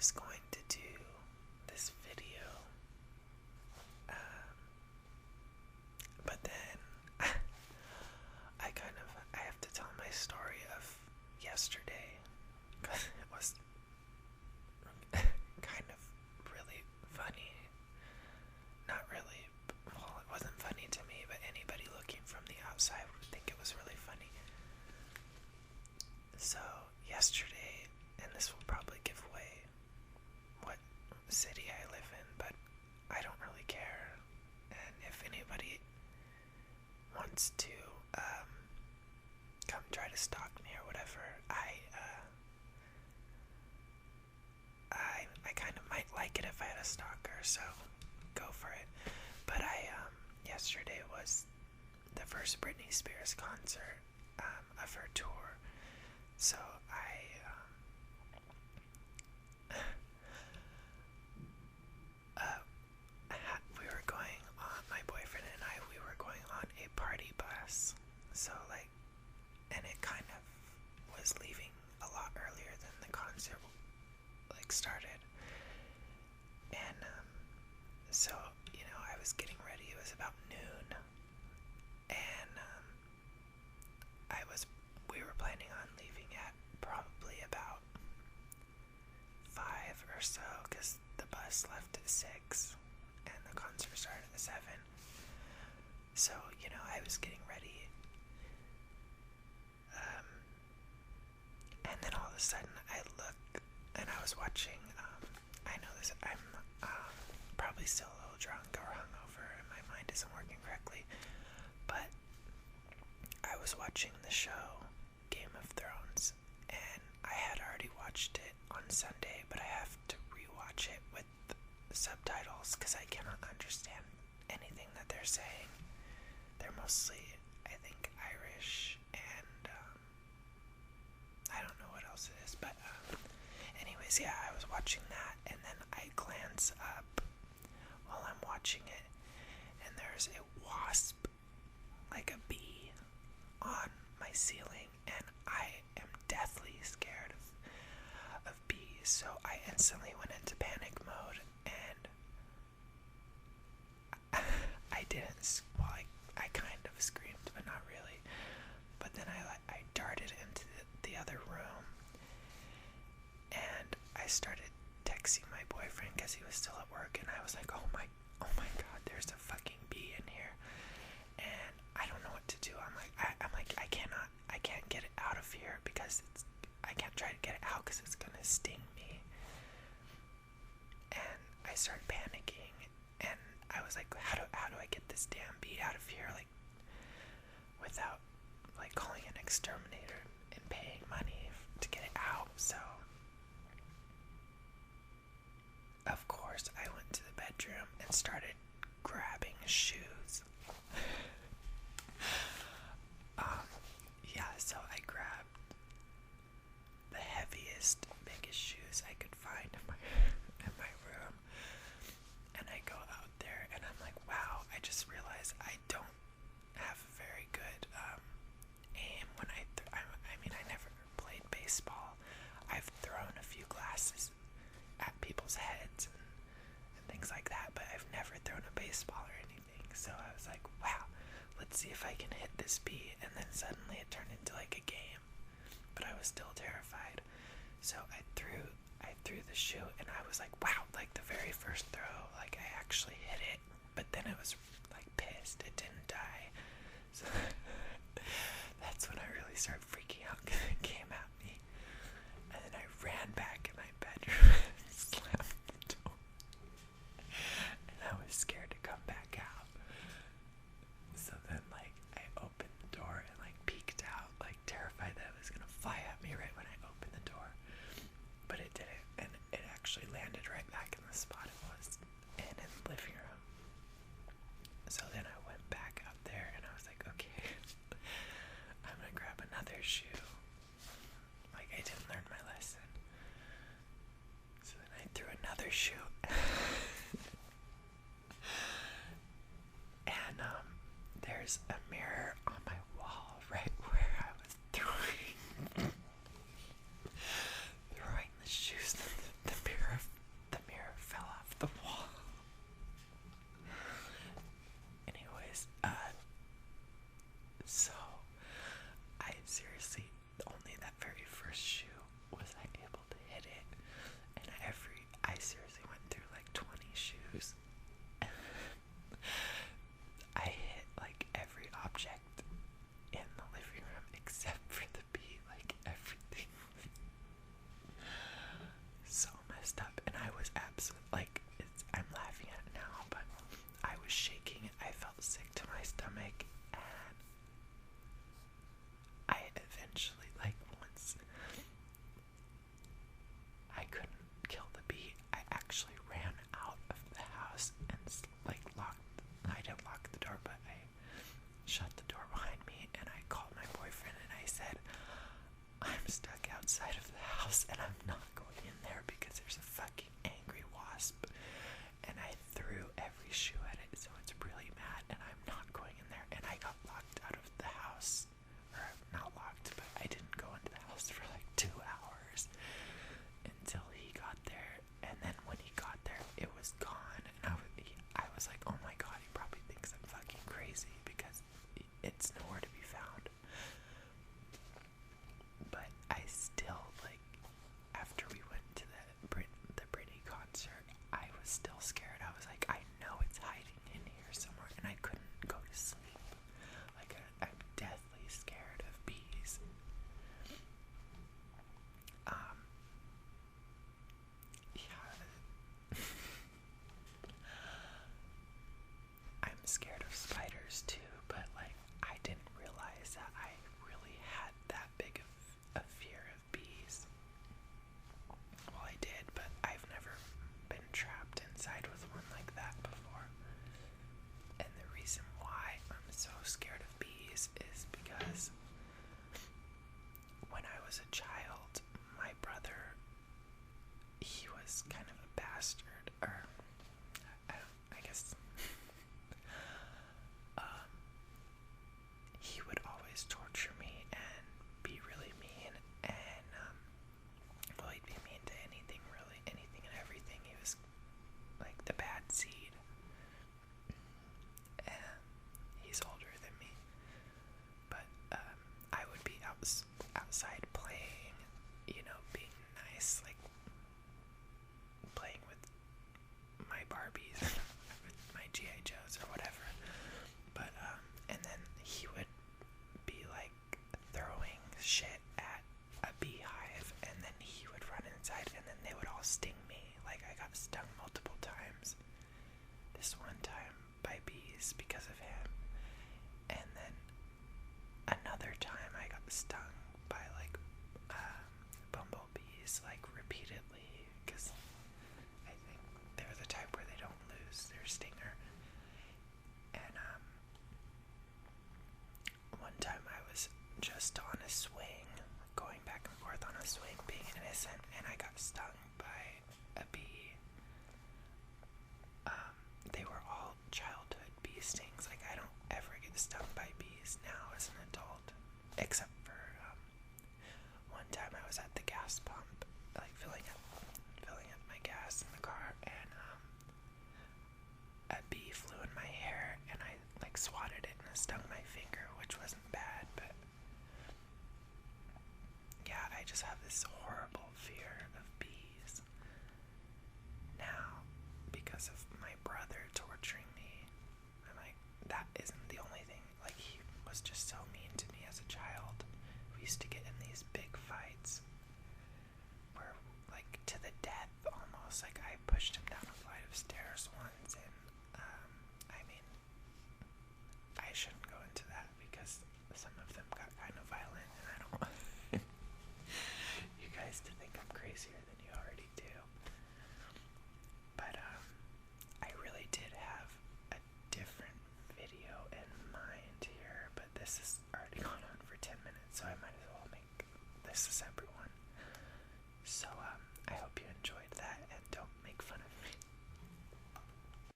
was going to do this video, but then I have to tell my story of yesterday, because it was kind of really funny. Not really, well, it wasn't funny to me, but anybody looking from the outside would think it was really funny. So, yesterday, and this will probably give away what city I live in, but I don't really care. And if anybody wants to come try to stalk me or whatever, I kind of might like it if I had a stalker, so go for it. But yesterday was the first Britney Spears concert of her tour, so we were going on, my boyfriend and I, we were going on a party bus, so and it kind of was leaving a lot earlier than the concert started, and so I was getting ready. It was about noon, and we were planning on leaving at probably about 5 or so, because the bus left at 6 and the concert started at 7. So I was getting ready, and then all of a sudden I look, and I was watching, I know this, I'm probably still a little drunk or hungover and my mind isn't working correctly, but I was watching the show Game of Thrones, and I had already watched it on Sunday, but I have to rewatch it with subtitles because I cannot understand anything that they're saying. They're mostly, I think, Irish, and I don't know what else it is, but anyways, yeah, I was watching that, and then I glance up while I'm watching it, and there's a wasp, like a bee, on my ceiling, and I am deathly scared of bees, so I instantly went into panic mode, and I didn't, well, I kind of screamed, but not really, but then I darted into the other room, and I started texting my boyfriend because he was still at work, and I was like, oh my god, there's a fucking bee in here, and I don't know what to do. I can't get it out of here because I can't try to get it out because it's gonna sting me. And I started panicking, and I was like, how do I get this damn bee out of here, without calling an exterminator and paying money to get it out? So of course I went to the bedroom and started grabbing shoes. Yeah, so I grabbed the heaviest, biggest shoes I could find in my room, and I go out there, and I'm like, wow, I just realized I don't have a very good aim when I never played baseball. I've thrown a few glasses at people's heads and things like that, but I've never thrown a baseball or anything. So I was like, wow, let's see if I can hit this bee. And then suddenly it turned into a game, but I was still terrified. So I threw the shoe, and I was like, wow, the very first throw, I actually hit it, but then I was pissed it didn't die. So that's when I really started freaking out because it came at me. And then I ran back in my bedroom and slammed the door. And I was scared to come back out. So then, I opened the door and, peeked out, terrified that it was gonna fly at me right when I opened the door. But it didn't, and it actually landed right back in the spot it was in the living room. So then I went back out there, and I was like, okay, I'm gonna grab another shoe. I didn't learn my lesson. So then I threw another shoe. And there's a mirror on my wall right where I was throwing the shoes. The mirror sting me. Like, I got stung multiple times. This one time by bees because of him. And then another time I got stung by, like, bumblebees, like, repeatedly. Because I think they're the type where they don't lose their stinger. And, one time I was just on a swing, going back and forth on a swing, being innocent, and I got stung by a bee. They were all childhood bee stings. Like, I don't ever get stung by bees now as an adult, except for one time I was at the gas pump, like filling up my gas in the car, and a bee flew in my hair, and I like swatted it and it stung my finger, which wasn't bad, but yeah, I just have this horrible fear of bees now because of my brother torturing me. I'm like, that isn't the only thing. Like, he was just so mean to me as a child. We used to get in these big fights where, like, to the death almost. Like, I pushed him down a flight of stairs once, and I mean, I shouldn't go into that because some of them got kind of violent, and I don't want you guys to think I'm crazier